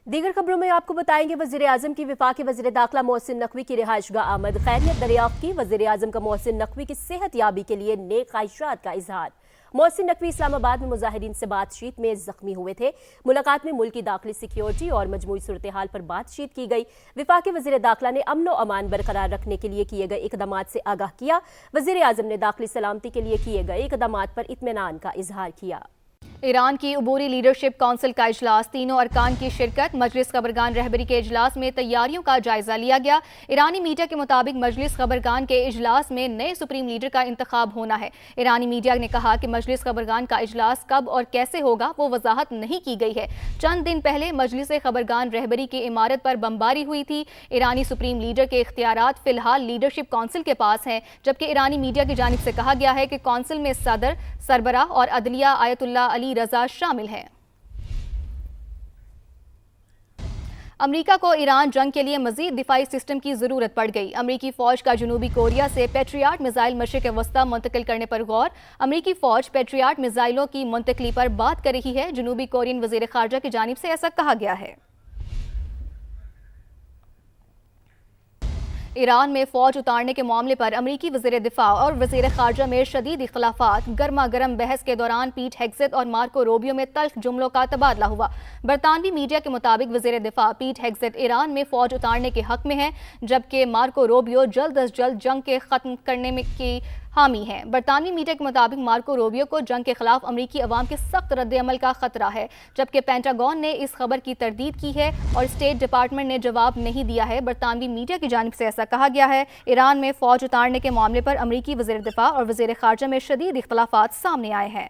दीगर खबरों में आपको बताएंगे वजीर आजम की वफाकी वजीर दाखिला मोहसिन नकवी की रिहाइशगाह आमद, खैरियत दरियाफ्त की। वजीर आजम का मोहसिन नकवी की सेहत याबी के लिए नेक ख्वाहिशात का इजहार। मोहसिन नकवी इस्लामाबाद में मुजाहिरीन से बातचीत में जख्मी हुए थे। मुलाकात में मुल्क की दाखिली सिक्योरिटी और मजमूई सूरत हाल पर बातचीत की गई। वफाकी वजीर दाखिला ने अमन व अमान बरकरार रखने के लिए किए गए इकदाम से आगाह किया। वजीर आजम ने दाखिली सलामती के लिए किए गए इकदाम पर इत्मीनान का इजहार किया। ईरान की अबूरी लीडरशिप काउंसिल का इजलास, तीनों अरकान की शिरकत। मजलिस खबरगान रहबरी के इजलास में तैयारियों का जायजा लिया गया। ईरानी मीडिया के मुताबिक मजलिस खबरगान के इजलास में नए सुप्रीम लीडर का इंतखाब होना है। ईरानी मीडिया ने कहा कि मजलिस खबरगान का इजलास कब और कैसे होगा वो वजाहत नहीं की गई है। चंद दिन पहले मजलिस खबरगान रहबरी की इमारत पर बमबारी हुई थी। ईरानी सुप्रीम लीडर के इख्तियारात फिलहाल लीडरशिप काउंसिल के पास हैं, जबकि ईरानी मीडिया की जानिब से कहा गया है कि काउंसिल में सदर, सरबराह और अदलिया आयतुल्ला अली रजा शामिल हैं। अमरीका को ईरान जंग के लिए मजीद दिफाई सिस्टम की जरूरत पड़ गई। अमरीकी फौज का जनूबी कोरिया से पेट्रियाट मिसाइल मशरिक वस्ता मुंतकिल करने पर गौर। अमरीकी फौज पेट्रियाट मिसाइलों की मुंतकली पर बात कर रही है। जनूबी कोरियन वजीर खारजा की जानिब से ऐसा कहा गया है। ईरान में फौज उतारने के मामले पर अमरीकी वजीर दिफा और वजीर खारजा में शदीद इख्तलाफात। गर्मा गर्म बहस के दौरान पीट हेग्सेट और मार्को रोबियो में तल्ख जुमलों का तबादला हुआ। बरतानवी मीडिया के मुताबिक वजीर दिफा पीट हेग्सेट ईरान में फौज उतारने के हक में है, जबकि मार्को रोबियो जल्द अज जल्द जंग के खत्म करने में की हामी है। बरतानवी मीडिया के मुताबिक मार्को रोबियो को जंग के खिलाफ अमरीकी अवाम के सख्त रद्द-ए-अमल का खतरा है, जबकि पेंटागन ने इस खबर की तरदीद की है और स्टेट डिपार्टमेंट ने जवाब नहीं दिया है। बरतानवी मीडिया की जानिब से ऐसा कहा गया है। ईरान में फौज उतारने के मामले पर अमरीकी वज़ीर दिफा और वज़ीर खारजा में शदीद इख्तलाफात सामने आए हैं।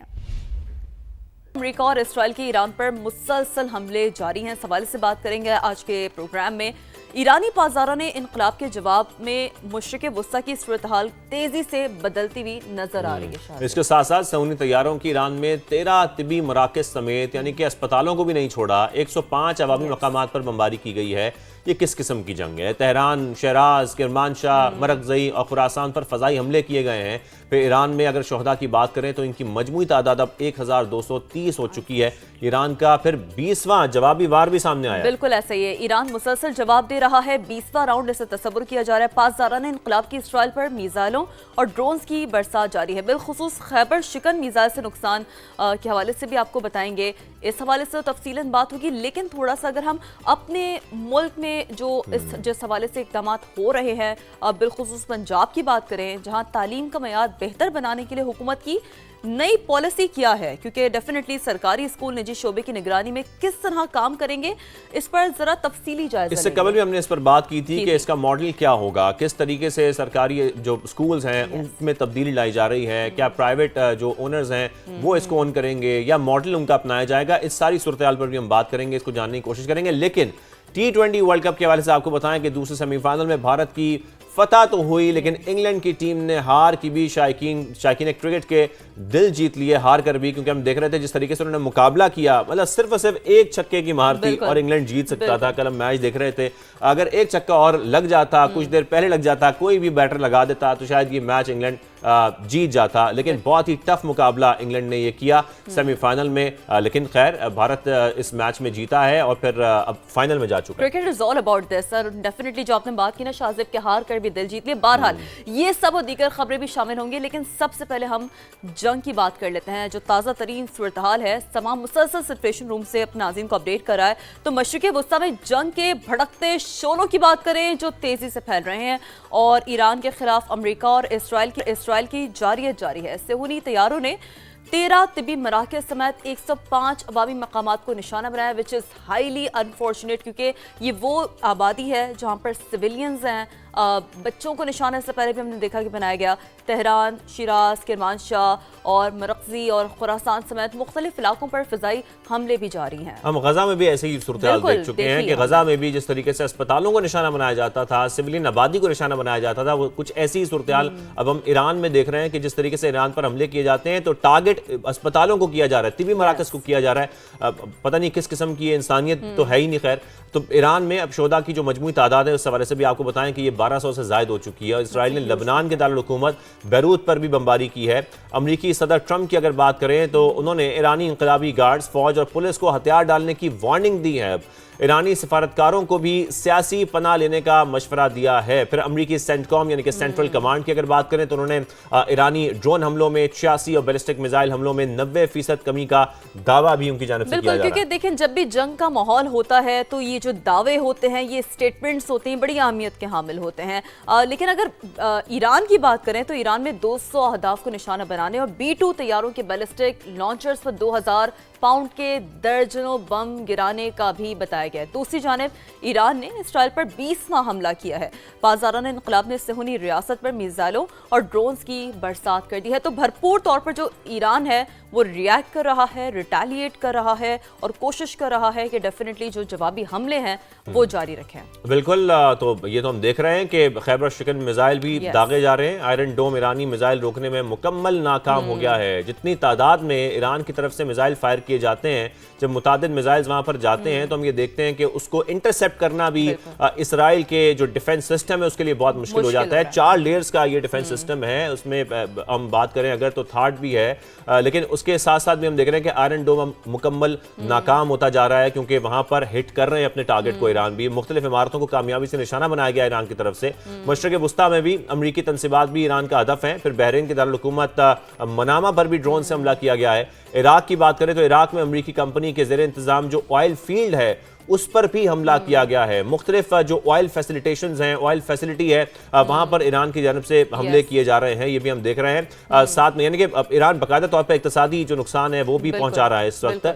अमेरिका और इसराइल के ईरान पर मुसलसल हमले जारी हैं। इस हवाले से बात करेंगे आज के प्रोग्राम में। ईरानी बाजारों ने इनकलाब के जवाब में मशरिक वस्ता की सूरत हाल तेजी से बदलती हुई नजर आ रही है। इसके साथ साथ सऊदी तैयारों की ईरान में 13 तिबी मराकज़ समेत यानी कि अस्पतालों को भी नहीं छोड़ा। 105 अवामी मकामात पर बमबारी की गई है। ये किस किस्म की जंग है? तेहरान, शहराज, किरमानशाह, मरकज़ई और खुरासान पर फ़ज़ाई हमले किए गए हैं। फिर ईरान में अगर शहदा की बात करें तो इनकी मजमूई तादाद अब 1230 हो चुकी है। ईरान का फिर 20वां जवाबी वार भी सामने आया। बिल्कुल ऐसा ही है। ईरान मुसलसल जवाब दे रहा है। 20वां राउंड इसे तस्वुर किया जा रहा है। पासदाराना इनकलाब की इसराइल पर मिसाइलों और ड्रोन्स की बरसात जारी है। बिलखुसूस खैबर शिकन मिसाइल से नुकसान के हवाले से भी आपको बताएंगे। इस हवाले से तफसीलन बात होगी, लेकिन थोड़ा सा अगर हम अपने मुल्क में जिस हवाले से इक़दाम हो रहे हैं, बिलखुसूस पंजाब की बात करें, जहाँ तालीम का मयार बेहतर बनाने के लिए हुकूमत की नई पॉलिसी क्या है, क्योंकि डेफिनेटली सरकारी स्कूल निजी शोबे की निगरानी में किस तरह काम करेंगे, इस पर जरा तफसीली जायजा। इससे कबल भी हमने इस पर बात की थी कि इसका मॉडल क्या होगा, किस तरीके से सरकारी जो स्कूल्स हैं उनमें तब्दीली लाई जा रही है, क्या प्राइवेट जो ओनर्स हैं वो इसको ऑन करेंगे या मॉडल उनका अपनाया जाएगा। इस सारी सूरत हाल पर भी हम बात करेंगे, इसको जानने की कोशिश करेंगे। लेकिन T20 वर्ल्ड कप के हवाले से आपको बताएं कि दूसरे सेमीफाइनल में भारत की फतह तो हुई, लेकिन इंग्लैंड की टीम ने हार की भी शायकीन क्रिकेट के दिल जीत लिए हार कर भी, क्योंकि हम देख रहे थे जिस तरीके से उन्होंने मुकाबला किया, मतलब सिर्फ और सिर्फ एक छक्के की मार थी और इंग्लैंड जीत सकता था। कल हम मैच देख रहे थे, अगर एक छक्का और लग जाता, कुछ देर पहले लग जाता, कोई भी बैटर लगा देता तो शायद ये मैच इंग्लैंड जीत जाता। लेकिन बहुत ही टफ मुकाबला इंग्लैंड ने ये किया सेमीफाइनल में, लेकिन खैर भारत इस मैच में जीता है और फिर अब फाइनल में जा चुका है। Cricket is all about this sir. Definitely जो आपने बात की ना, शाहजेब के हार कर भी दिल जीत लिए। बहरहाल ये सब और दीगर खबरें भी शामिल होंगी, लेकिन सबसे पहले हम जंग की बात कर लेते हैं। जो ताज़ा तरीन सूरत हाल है, तमाम मुसलसल सिचुएशन रूम से अपने नाज़रीन को अपडेट करा है। तो मशरिक़ वस्ता में जंग के भड़कते शोलों की बात करें जो तेजी से फैल रहे हैं, और ईरान के खिलाफ अमेरिका और इसराइल की जारी है। सेहूनी तैयारों ने 13 तिबी मराकज़ समेत 105 अवामी मकामात को निशाना बनाया, विच इज़ हाईली अनफॉर्चुनेट, क्योंकि ये वो आबादी है जहाँ पर सिविलियंस हैं। बच्चों को निशाना से पहले भी हमने देखा कि बनाया गया। तेहरान, शिराज, किरमानशाह और मरकज़ी और खुरासान समेत मुख्तलिफ इलाकों पर फ़िज़ाई हमले भी जारी हैं। हम गजा में भी ऐसे ही सूरत हाल देख चुके हैं कि गजा में भी जिस तरीके से अस्पतालों को निशाना बनाया जाता था, सिविलियन आबादी को निशाना बनाया जाता था, वो कुछ ऐसी ही सूरत हाल अब हम ईरान में देख रहे हैं कि जिस तरीके से ईरान पर हमले किए जाते हैं तो टारगेट अस्पतालों को किया जा रहा है, तिबी मराकज़ को किया जा रहा है। पता नहीं किस किस्म की इंसानियत तो है ही नहीं। खैर, तो ईरान में अब शोधा की जो मजमूई तादाद है उस हवाले से भी आपको बताएं कि ये 1200 से ज़ायद हो चुकी है। और इसराइल ने लबनान के दारुल हुकूमत बैरूत पर भी बमबारी की है। अमरीकी सदर ट्रंप की अगर बात करें तो उन्होंने ईरानी इंकलाबी गार्ड्स, फौज और पुलिस को हथियार डालने की वार्निंग दी है। ईरानी सफारतकारों को भी सियासी पनाह लेने का मशवरा दिया है। फिर अमरीकी सेंटकॉम यानी कि सेंट्रल कमांड की अगर बात करें तो उन्होंने ईरानी ड्रोन हमलों में 86 और बैलिस्टिक मिसाइल हमलों में 90% कमी का दावा भी उनकी जानिब से किया जा रहा है। क्योंकि देखें, जब भी जंग का माहौल होता है तो ये जो दावे होते हैं, ये स्टेटमेंट्स होते हैं, बड़ी अहमियत के हामिल होते हैं। लेकिन अगर ईरान की बात करें तो ईरान में 200 अहदाफ को निशाना बनाने और B-2 तैयारों के बैलिस्टिक लॉन्चर्स पर 2000 पाउंड के दर्जनों बम गिराने का भी बताया गया है। दूसरी जानिब ईरान ने इसराइल पर 20वां हमला किया है। बाज़ाराना इनकलाब ने सुन्नी रियासत पर मिसाइलों और ड्रोन्स की बरसात कर दी है। तो भरपूर तौर पर जो ईरान है वो रिएक्ट कर रहा है, रिटेलिएट कर रहा है और कोशिश कर रहा है कि डेफिनेटली जो जवाबी हमले हैं वो जारी रखें। बिल्कुल, तो ये तो हम देख रहे हैं कि खैबर शिकन मिसाइल भी दागे जा रहे हैं। आयरन डोम ईरानी मिसाइल रोकने में मुकम्मल नाकाम हो गया है। जितनी तादाद में ईरान की तरफ से मिसाइल फायर किए जाते हैं, जब मुतादिद मिसाइल्स वहां पर जाते हैं तो हम ये देखते हैं कि उसको इंटरसेप्ट करना भी इसराइल के जो डिफेंस सिस्टम है उसके लिए बहुत मुश्किल हो जाता है। 4 लेयर्स का ये डिफेंस सिस्टम है, उसमें हम बात करें अगर तो थार्ड भी है, लेकिन उसके साथ साथ भी हम देख रहे हैं कि आयरन डोम मुकम्मल नाकाम होता जा रहा है क्योंकि वहां पर हिट कर रहे हैं अपने टारगेट को ईरान भी। मुख्तलिफ इमारतों को कामयाबी से निशाना बनाया गया ईरान की तरफ से। मशरक़ वुस्ता में भी अमरीकी तनसीबात भी ईरान का हदफ है। फिर बहरीन के दारुल हुकूमत मनामा पर भी ड्रोन से हमला किया गया है। इराक की बात करें तो इराक में अमरीकी कंपनी के ज़ेरे इंतजाम जो ऑयल फील्ड है उस पर भी हमला किया गया है। मुख्तलिफ जो ऑयल फैसिलिटेशंस हैं, ऑयल फैसिलिटी है, वहां पर ईरान की जानिब से हमले किए जा रहे हैं। ये भी हम देख रहे हैं साथ में, यानी कि ईरान बाकायदा तौर पर इक्तिसादी जो नुकसान है वो भी पहुंचा रहा है इस वक्त।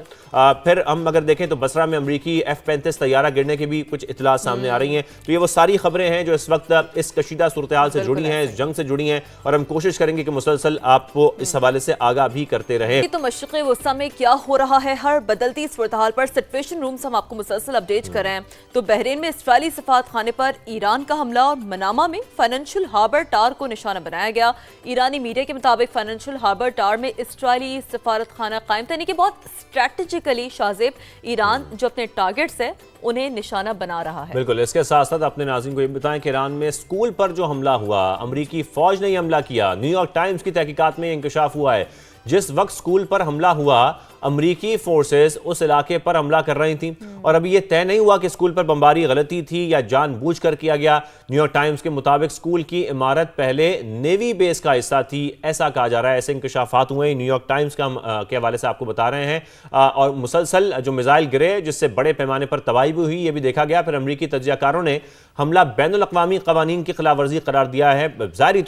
फिर हम अगर देखें तो बसरा में अमरीकी F-35 तैयारा गिरने की भी कुछ इतला सामने आ रही हैं। तो ये वो सारी खबरें हैं जो इस वक्त इस कशीदा सूरत हाल से जुड़ी हैं, इस जंग से जुड़ी हैं, और हम कोशिश करेंगे कि मुसलसल आपको इस हवाले से आगाह भी करते रहें। तो मशरिक़ वुस्ता में क्या हो रहा है, हर बदलती सूरत हाल पर सिचुएशन रूम से हम आपको मुसलसल अपडेट कर रहे हैं। तो बहरीन में इसराइली सफारत खाने पर ईरान का हमला और मनामा में फाइनेंशियल हार्बर टावर को निशाना बनाया गया। ईरानी मीडिया के मुताबिक फाइनेंशियल हार्बर टावर में इसराइली सफारत खाना कायम था, यानी कि बहुत स्ट्रेटेजिकली शाज़ेब ईरान जो अपने टारगेट्स है उन्हें निशाना बना रहा है। बिल्कुल, इसके साथ साथ अपने नाज़रीन को ये बताएं कि ईरान में स्कूल पर जो हमला हुआ, अमरीकी फौज ने यह हमला किया। न्यूयॉर्क टाइम्स की तहकीकात में इंकशाफ हुआ है जिस वक्त स्कूल पर हमला हुआ अमरीकी फोर्सेस उस इलाके पर हमला कर रही थी और अभी यह तय नहीं हुआ कि स्कूल पर बमबारी गलती थी या जानबूझकर किया गया। न्यूयॉर्क टाइम्स के मुताबिक स्कूल की इमारत पहले नेवी बेस का हिस्सा थी, ऐसा कहा जा रहा है। ऐसे इंकशाफात हुए न्यूयॉर्क टाइम्स के हवाले से आपको बता रहे हैं। और मुसलसल जो मिसाइल गिरे जिससे बड़े पैमाने पर तबाही भी हुई, यह भी देखा गया। फिर अमरीकी तज्जियाकारों ने हमला बैनुल अक़वामी क़वानीन की खिलाफ वर्जी करार दिया है। ज़ाहिरी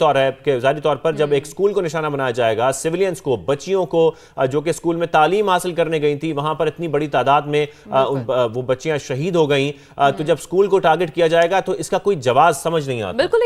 तौर पर जब एक स्कूल को निशाना बनाया जाएगा, सिविलियंस को, बच्चियों को जो कि स्कूल में तालीम हासिल करने गई थी, वहां पर इतनी बड़ी तादाद में वो बच्चियां शहीद हो गई, तो जब स्कूल को टारगेट किया जाएगा तो इसका कोई जवाब समझ नहीं आता। बिल्कुल।